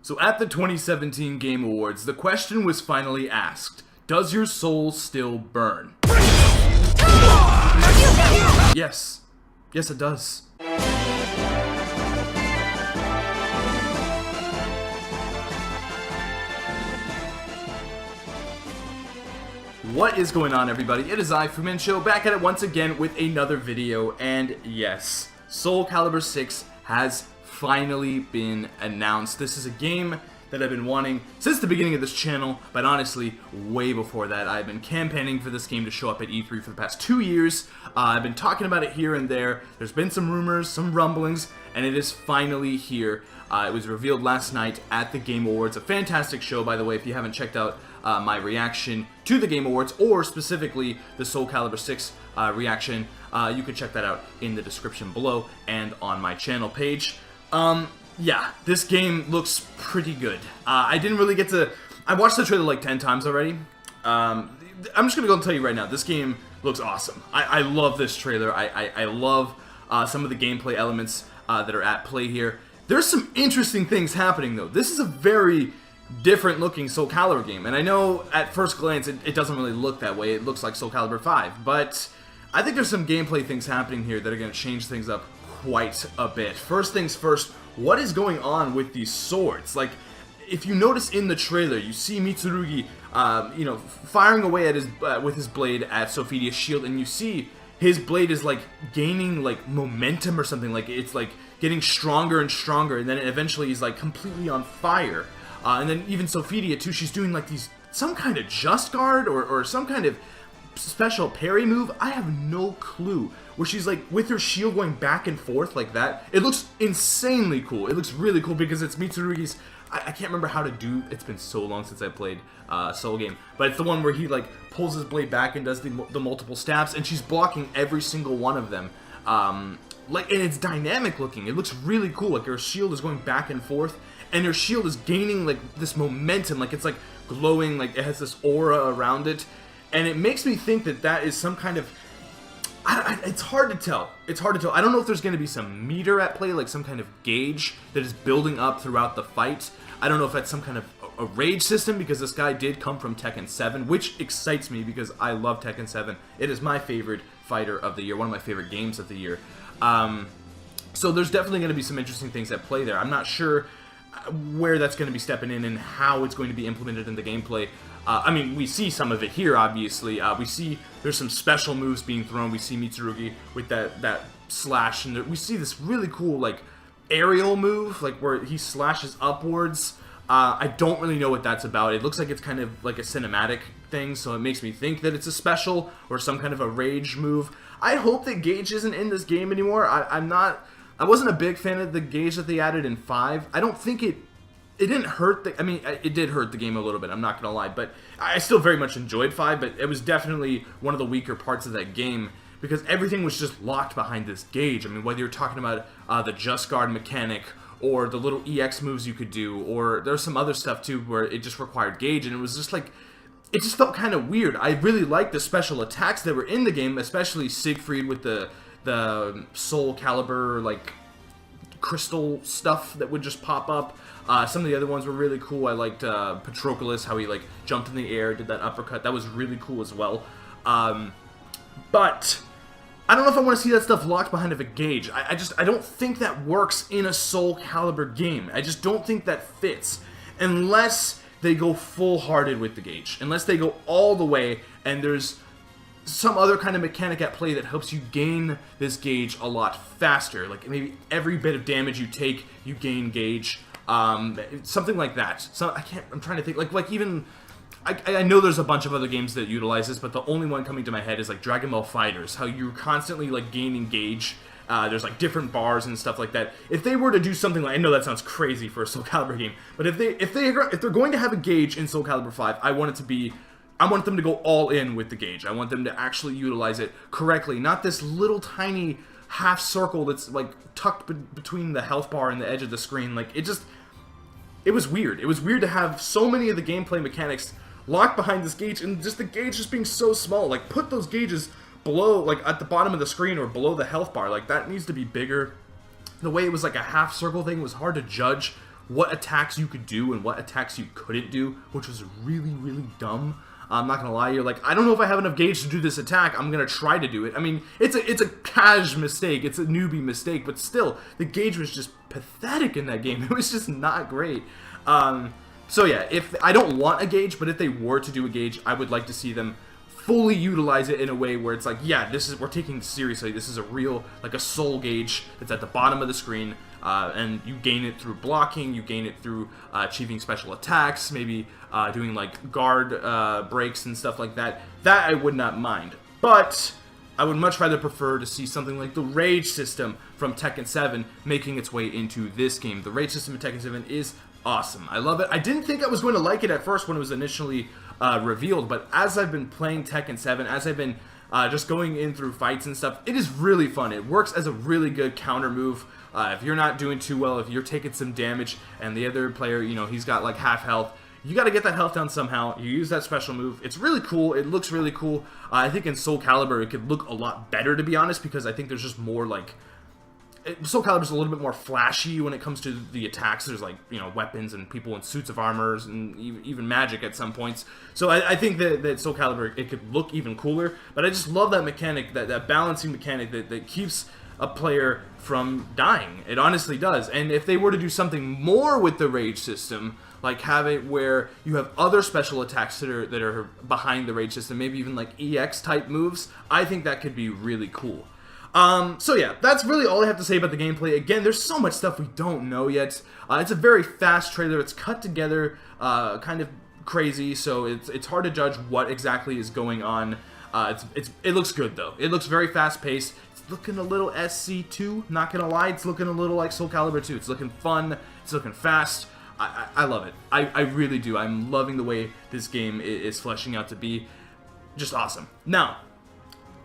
So at the 2017 Game Awards, the question was finally asked, does your soul still burn? Yes. Yes, it does. What is going on, everybody? It is I, Fumin Show, back at it once again with another video, and yes, Soul Calibur VI has finally been announced. This is a game that I've been wanting since the beginning of this channel, but honestly, way before that. I've been campaigning for this game to show up at E3 for the past 2 years. I've been talking about it here and there. There's been some rumors, some rumblings, and it is finally here. It was revealed last night at the Game Awards. A fantastic show, by the way, if you haven't checked out my reaction to the Game Awards, or specifically the Soul Calibur VI reaction, you can check that out in the description below and on my channel page. Yeah, this game looks pretty good. I didn't really get to... I watched the trailer like 10 times already. I'm just gonna go and tell you right now, this game looks awesome. I love this trailer. I love some of the gameplay elements that are at play here. There's some interesting things happening, though. This is a very different looking Soul Calibur game, and I know at first glance it doesn't really look that way. It looks like Soul Calibur V, but I think there's some gameplay things happening here that are going to change things up quite a bit. First things first, what is going on with these swords? Like, if you notice in the trailer, you see Mitsurugi, firing away at his with his blade at Sophidia's shield, and you see his blade is like gaining like momentum or something. Like it's like getting stronger and stronger, and then eventually he's like completely on fire. And then even Sophidia too, she's doing like some kind of just guard or some kind of special parry move. I have no clue. Where she's like with her shield going back and forth like that. It looks insanely cool. It looks really cool because it's Mitsurugi's. I can't remember how to do. It's been so long since I played Soul game, but it's the one where he like pulls his blade back and does the multiple stabs, and she's blocking every single one of them. And it's dynamic looking. It looks really cool. Like her shield is going back and forth, and her shield is gaining like this momentum. Like it's like glowing. Like it has this aura around it, and it makes me think that is some kind of. It's hard to tell. It's hard to tell. I don't know if there's going to be some meter at play, like some kind of gauge that is building up throughout the fight. I don't know if that's some kind of a rage system, because this guy did come from Tekken 7, which excites me because I love Tekken 7. It is my favorite fighter of the year, one of my favorite games of the year. So there's definitely going to be some interesting things at play there. I'm not sure where that's going to be stepping in and how it's going to be implemented in the gameplay. I mean, we see some of it here, obviously. We see there's some special moves being thrown. We see Mitsurugi with that slash, and we see this really cool, like, aerial move, like, where he slashes upwards. I don't really know what that's about. It looks like it's kind of like a cinematic thing, so it makes me think that it's a special or some kind of a rage move. I hope that Gage isn't in this game anymore. I wasn't a big fan of the Gage that they added in 5. I don't think it didn't hurt I mean, it did hurt the game a little bit, I'm not gonna lie, but I still very much enjoyed 5, but it was definitely one of the weaker parts of that game, because everything was just locked behind this Gage. I mean, whether you're talking about the Just Guard mechanic, or the little EX moves you could do, or there's some other stuff too where it just required Gage, and it was just like, it just felt kind of weird. I really liked the special attacks that were in the game, especially Siegfried with the Soul Calibur, like, crystal stuff that would just pop up. Some of the other ones were really cool. I liked Patroclus, how he like jumped in the air, did that uppercut. That was really cool as well. But I don't know if I want to see that stuff locked behind a Gage. I don't think that works in a Soul Calibur game. I just don't think that fits unless they go full-hearted with the Gage. Unless they go all the way and there's some other kind of mechanic at play that helps you gain this Gage a lot faster. Like maybe every bit of damage you take, you gain Gage. Something like that. So I'm trying to think. Like even I know there's a bunch of other games that utilize this, but the only one coming to my head is like Dragon Ball FighterZ. How you're constantly like gaining Gage. There's like different bars and stuff like that. If they were to do something like, I know that sounds crazy for a Soul Calibur game, but if they're going to have a Gage in Soul Calibur 5, I want them to go all in with the Gage. I want them to actually utilize it correctly, not this little tiny half circle that's like tucked between the health bar and the edge of the screen. Like it was weird. It was weird to have so many of the gameplay mechanics locked behind this Gage, and just the Gage just being so small. Like put those gauges below, like at the bottom of the screen or below the health bar. Like that needs to be bigger. The way it was like a half circle thing was hard to judge what attacks you could do and what attacks you couldn't do, which was really, really dumb. I'm not gonna lie, you're like, I don't know if I have enough gauge to do this attack, I'm gonna try to do it. I mean, it's a cash mistake, it's a newbie mistake, but still, the gauge was just pathetic in that game. It was just not great. So yeah, if I don't want a gauge, but if they were to do a gauge, I would like to see them fully utilize it in a way where it's like, yeah, we're taking this seriously. This is a real, like a soul gauge that's at the bottom of the screen, and you gain it through blocking, you gain it through achieving special attacks, maybe doing like guard breaks and stuff like that. That I would not mind, but I would much rather prefer to see something like the rage system from Tekken 7 making its way into this game. The rage system in Tekken 7 is awesome. I love it. I didn't think I was going to like it at first when it was initially revealed, but as I've been playing Tekken 7, as I've been just going in through fights and stuff, it is really fun. It works as a really good counter move. If you're not doing too well, if you're taking some damage and the other player, you know, he's got like half health, you got to get that health down somehow. You use that special move. It's really cool. It looks really cool. I think in Soul Calibur it could look a lot better, to be honest, because I think there's just more like... Soul Calibur's a little bit more flashy when it comes to the attacks. There's like, you know, weapons and people in suits of armors and even magic at some points. So I think that Soul Calibur, it could look even cooler. But I just love that mechanic, that balancing mechanic that keeps a player from dying. It honestly does. And if they were to do something more with the rage system, like have it where you have other special attacks that are behind the rage system, maybe even like EX type moves, I think that could be really cool. So yeah, that's really all I have to say about the gameplay. Again, there's so much stuff we don't know yet. It's a very fast trailer. It's cut together, kind of crazy, so it's hard to judge what exactly is going on. It looks good though. It looks very fast paced. It's looking a little SC2. Not gonna lie, it's looking a little like Soul Calibur 2. It's looking fun. It's looking fast. I love it. I really do. I'm loving the way this game is fleshing out to be. Just awesome. Now,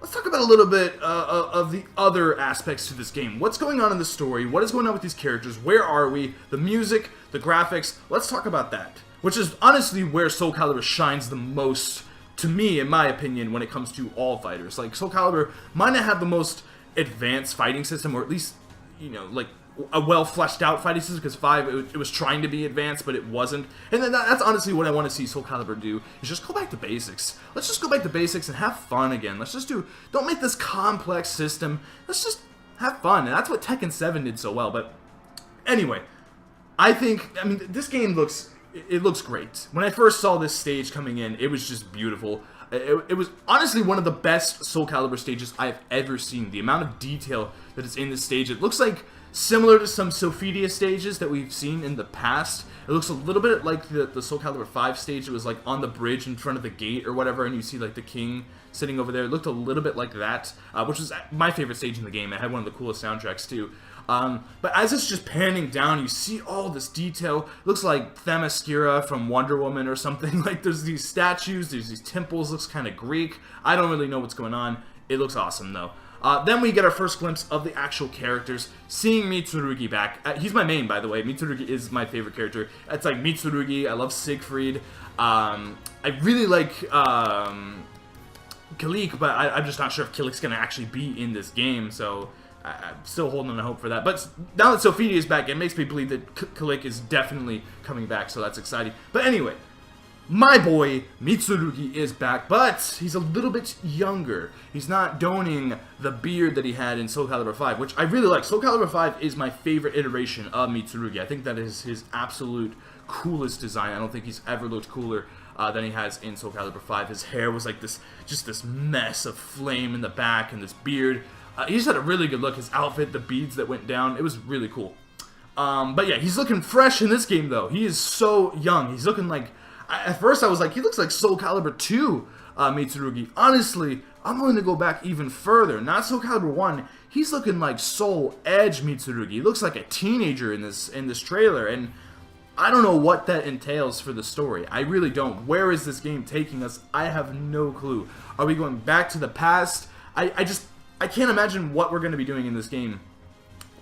let's talk about a little bit of the other aspects to this game. What's going on in the story? What is going on with these characters? Where are we? The music, the graphics. Let's talk about that. Which is honestly where Soul Calibur shines the most, to me, in my opinion, when it comes to all fighters. Like, Soul Calibur might not have the most advanced fighting system, or at least, you know, like a well fleshed out fighting system, because 5 it was trying to be advanced, but it wasn't. And then that's honestly what I want to see Soul Calibur do, is just go back to basics. Let's just go back to basics and have fun again. Let's just don't make this complex system. Let's just have fun. And that's what Tekken 7 did so well. But anyway, I mean, this game looks great. When I first saw this stage coming in, it was just beautiful. It was honestly one of the best Soul Calibur stages I've ever seen. The amount of detail that is in this stage, it looks like similar to some Sophia stages that we've seen in the past. It looks a little bit like the Soul Calibur 5 stage. It was like on the bridge in front of the gate or whatever, and you see like the king sitting over there. It looked a little bit like that, which was my favorite stage in the game. It had one of the coolest soundtracks too. But as it's just panning down, you see all this detail. It looks like Themyscira from Wonder Woman or something. Like there's these statues, there's these temples, looks kind of Greek. I don't really know what's going on. It looks awesome though. Then we get our first glimpse of the actual characters, seeing Mitsurugi back. He's my main, by the way. Mitsurugi is my favorite character. It's like Mitsurugi, I love Siegfried. I really like Kilik, but I'm just not sure if Kilik's going to actually be in this game, so I'm still holding on to hope for that. But now that Sophia is back, it makes me believe that Kilik is definitely coming back, so that's exciting. But anyway, my boy Mitsurugi is back, but he's a little bit younger. He's not donning the beard that he had in Soul Calibur 5, which I really like. Soul Calibur 5 is my favorite iteration of Mitsurugi. I think that is his absolute coolest design. I don't think he's ever looked cooler than he has in Soul Calibur 5. His hair was like just this mess of flame in the back, and this beard. He just had a really good look. His outfit, the beads that went down, it was really cool. But yeah, he's looking fresh in this game, though. He is so young. He's looking like... At first, I was like, he looks like Soul Calibur 2 Mitsurugi. Honestly, I'm willing to go back even further. Not Soul Calibur 1. He's looking like Soul Edge Mitsurugi. He looks like a teenager in this trailer, and I don't know what that entails for the story. I really don't. Where is this game taking us? I have no clue. Are we going back to the past? I can't imagine what we're going to be doing in this game.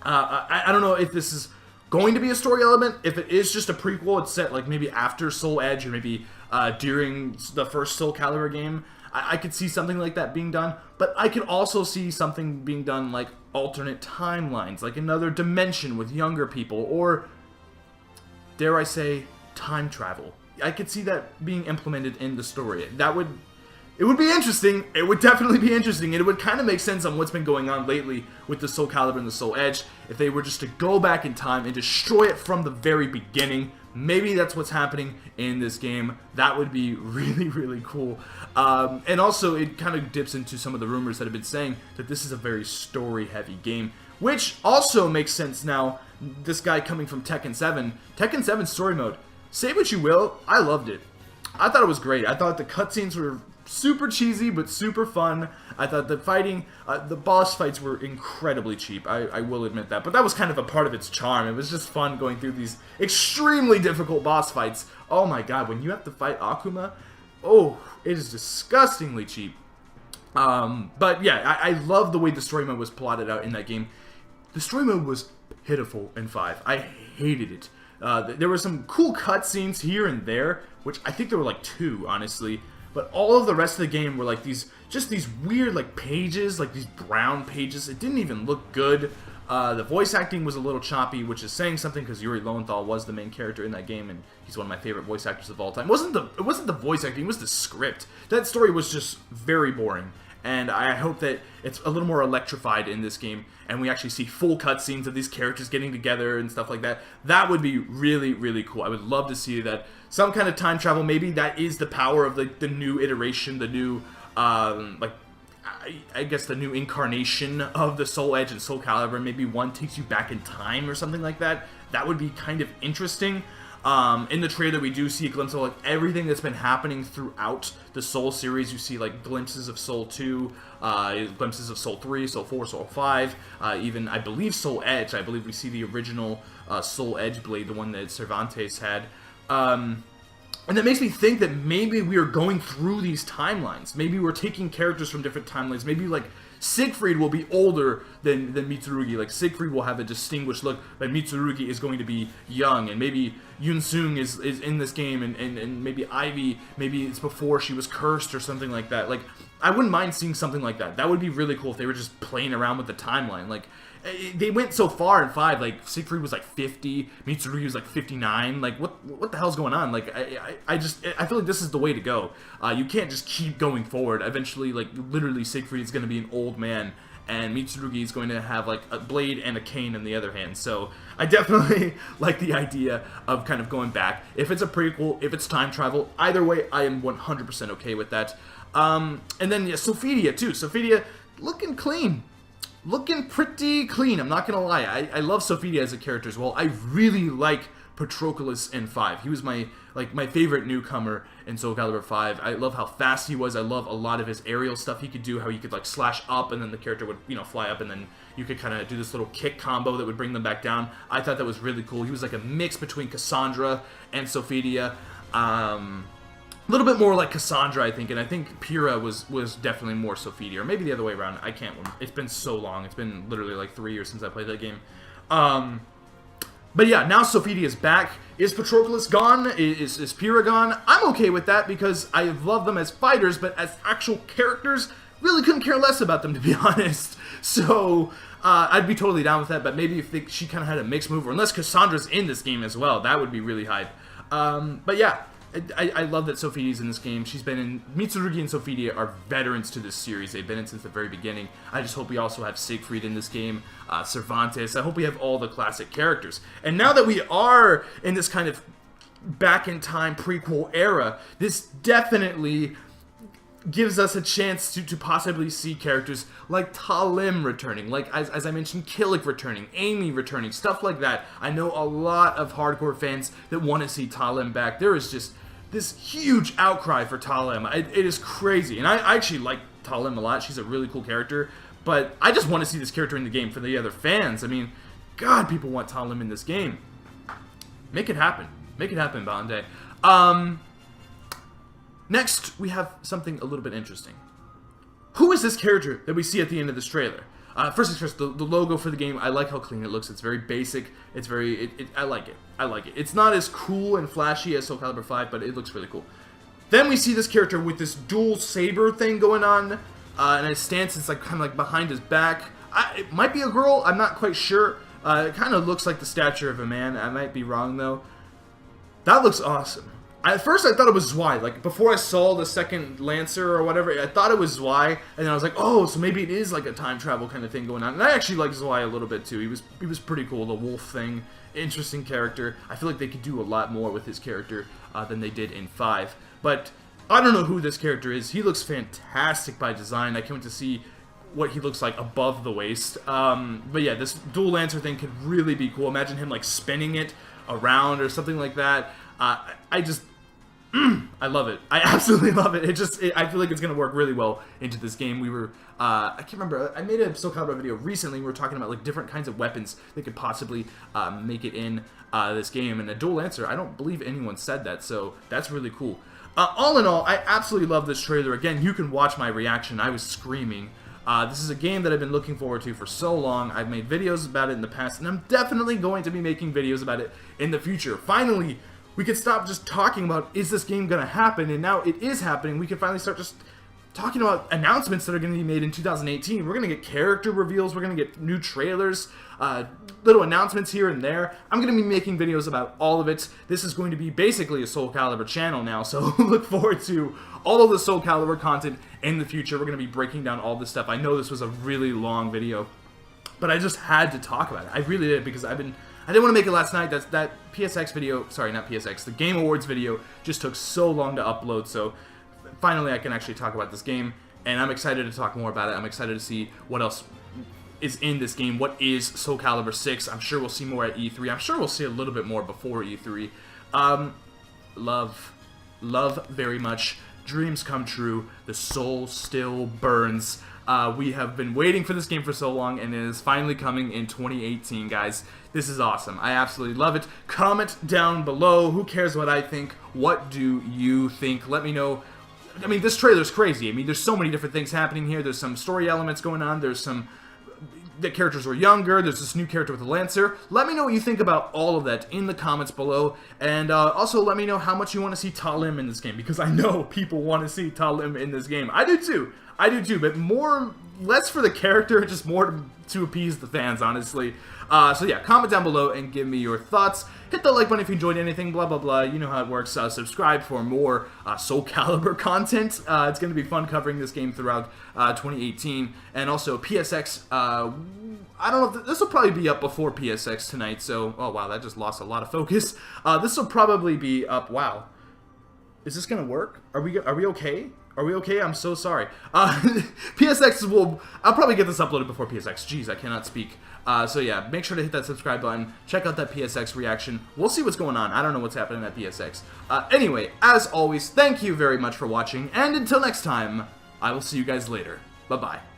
I don't know if this is going to be a story element. If it is just a prequel, it's set like maybe after Soul Edge or maybe during the first Soul Calibur game. I could see something like that being done, but I could also see something being done like alternate timelines, like another dimension with younger people, or dare I say, time travel. I could see that being implemented in the story. It would be interesting. It would definitely be interesting, and it would kind of make sense on what's been going on lately with the Soul Calibur and the Soul Edge. If they were just to go back in time and destroy it from the very beginning, maybe that's what's happening in this game. That would be really, really cool. And also, it kind of dips into some of the rumors that have been saying that this is a very story-heavy game, which also makes sense now. This guy coming from Tekken 7. Tekken 7 story mode. Say what you will, I loved it. I thought it was great. I thought the cutscenes were super cheesy, but super fun. I thought the fighting, the boss fights were incredibly cheap. I will admit that. But that was kind of a part of its charm. It was just fun going through these extremely difficult boss fights. Oh my god, when you have to fight Akuma, oh, it is disgustingly cheap. But yeah, I love the way the story mode was plotted out in that game. The story mode was pitiful in 5. I hated it. There were some cool cutscenes here and there, which I think there were like 2, honestly. But all of the rest of the game were like these weird like pages, like these brown pages. It didn't even look good. The voice acting was a little choppy, which is saying something because Yuri Lowenthal was the main character in that game, and he's one of my favorite voice actors of all time. It wasn't the voice acting, it was the script. That story was just very boring. And I hope that it's a little more electrified in this game, and we actually see full cutscenes of these characters getting together and stuff like that. That would be really, really cool. I would love to see that. Some kind of time travel, maybe that is the power of the new iteration, the new, I guess the new incarnation of the Soul Edge and Soul Calibur. Maybe one takes you back in time or something like that. That would be kind of interesting. In the trailer, we do see a glimpse of like everything that's been happening throughout the Soul series. You see like glimpses of Soul 2, glimpses of Soul 3, Soul 4, Soul 5, even I believe Soul Edge. I believe we see the original Soul Edge blade, the one that Cervantes had. And that makes me think that maybe we are going through these timelines. Maybe we're taking characters from different timelines. Maybe like Siegfried will be older than Mitsurugi. Like Siegfried will have a distinguished look, but Mitsurugi is going to be young. And maybe Yunsung is in this game, and maybe Ivy, maybe it's before she was cursed or something like that. Like, I wouldn't mind seeing something like that. That would be really cool if they were just playing around with the timeline. Like, they went so far in 5, like, Siegfried was like 50, Mitsurugi was like 59, like, what the hell's going on? Like, I feel like this is the way to go. You can't just keep going forward. Eventually, like, literally Siegfried is going to be an old man, and Mitsurugi is going to have, like, a blade and a cane in the other hand. So, I definitely like the idea of kind of going back. If it's a prequel, if it's time travel, either way, I am 100% okay with that. And then, yeah, Sophidia, too. Sophidia, looking clean. Looking pretty clean, I'm not gonna lie. I love Sophidia as a character as well. I really like Patroclus in 5. He was my favorite newcomer in Soul Calibur 5. I love how fast he was. I love a lot of his aerial stuff he could do, how he could like slash up and then the character would, you know, fly up, and then you could kind of do this little kick combo that would bring them back down. I thought that was really cool. He was like a mix between Cassandra and Sophidia. A little bit more like Cassandra, I think, and I think Pyrrha was definitely more Sophidia, or maybe the other way around. I can't remember. It's been so long. It's been literally like 3 years since I played that game. But yeah, now Sophidia is back. Is Patroclus gone? Is Pyrrha gone? I'm okay with that because I love them as fighters, but as actual characters, really couldn't care less about them, to be honest. So I'd be totally down with that, but maybe if she kind of had a mixed move, or unless Cassandra's in this game as well, that would be really hype. But yeah. I love that Sophidia's in this game. She's been in... Mitsurugi and Sophidia are veterans to this series. They've been in since the very beginning. I just hope we also have Siegfried in this game, Cervantes. I hope we have all the classic characters. And now that we are in this kind of back-in-time prequel era, this definitely gives us a chance to possibly see characters like Talim returning, like, as I mentioned, Killick returning, Amy returning, stuff like that. I know a lot of hardcore fans that want to see Talim back. There is just this huge outcry for Talim. It is crazy, and I actually like Talim a lot. She's a really cool character, but I just want to see this character in the game for the other fans. I mean, God, people want Talim in this game. Make it happen. Make it happen, Bandai. Next, we have something a little bit interesting. Who is this character that we see at the end of this trailer? First things first, the logo for the game, I like how clean it looks. It's very basic. It's very... I like it. I like it. It's not as cool and flashy as Soul Calibur 5, but it looks really cool. Then we see this character with this dual saber thing going on, and his stance is like kind of like behind his back. It might be a girl. I'm not quite sure. It kind of looks like the stature of a man. I might be wrong, though. That looks awesome. At first, I thought it was Zwei. Like, before I saw the second Lancer or whatever, I thought it was Zwei, and then I was like, oh, so maybe it is like a time travel kind of thing going on. And I actually like Zwei a little bit too. He was pretty cool. The wolf thing, interesting character. I feel like they could do a lot more with his character than they did in 5. But I don't know who this character is. He looks fantastic by design. I can't wait to see what he looks like above the waist. But yeah, this dual Lancer thing could really be cool. Imagine him like spinning it around or something like that. I love it. I absolutely love it. I feel like it's going to work really well into this game. I can't remember, I made a Soul Calibur video recently. We were talking about like different kinds of weapons that could possibly make it in this game. And a dual Lancer, I don't believe anyone said that, so that's really cool. All in all, I absolutely love this trailer. Again, you can watch my reaction. I was screaming. This is a game that I've been looking forward to for so long. I've made videos about it in the past, and I'm definitely going to be making videos about it in the future. Finally, we could stop just talking about, is this game going to happen? And now it is happening. We can finally start just talking about announcements that are going to be made in 2018. We're going to get character reveals. We're going to get new trailers, little announcements here and there. I'm going to be making videos about all of it. This is going to be basically a Soul Calibur channel now, so look forward to all of the Soul Calibur content in the future. We're going to be breaking down all this stuff. I know this was a really long video, but I just had to talk about it. I really did, because I didn't want to make it last night. That PSX video, sorry, not PSX, the Game Awards video just took so long to upload, so finally I can actually talk about this game, and I'm excited to talk more about it. I'm excited to see what else is in this game. What is Soul Calibur 6? I'm sure we'll see more at E3. I'm sure we'll see a little bit more before E3. Love very much. Dreams come true. The soul still burns. We have been waiting for this game for so long, and it is finally coming in 2018, guys. This is awesome. I absolutely love it. Comment down below. Who cares what I think? What do you think? Let me know. I mean, this trailer's crazy. I mean, there's so many different things happening here. There's some story elements going on. There's some... the characters were younger. There's this new character with a Lancer. Let me know what you think about all of that in the comments below. And also let me know how much you want to see Talim in this game, because I know people want to see Talim in this game. I do too. But less for the character, just more to appease the fans, honestly. So yeah, comment down below and give me your thoughts. Hit the like button if you enjoyed anything, blah, blah, blah. You know how it works. Subscribe for more Soul Calibur content. It's going to be fun covering this game throughout 2018. And also, PSX, I don't know, this will probably be up before PSX tonight, so... oh, wow, that just lost a lot of focus. This will probably be up... wow. Is this going to work? Are we okay? Are we okay? I'm so sorry. PSX will... I'll probably get this uploaded before PSX. Jeez, I cannot speak. So yeah, make sure to hit that subscribe button. Check out that PSX reaction. We'll see what's going on. I don't know what's happening at PSX. Anyway, as always, thank you very much for watching. And until next time, I will see you guys later. Bye-bye.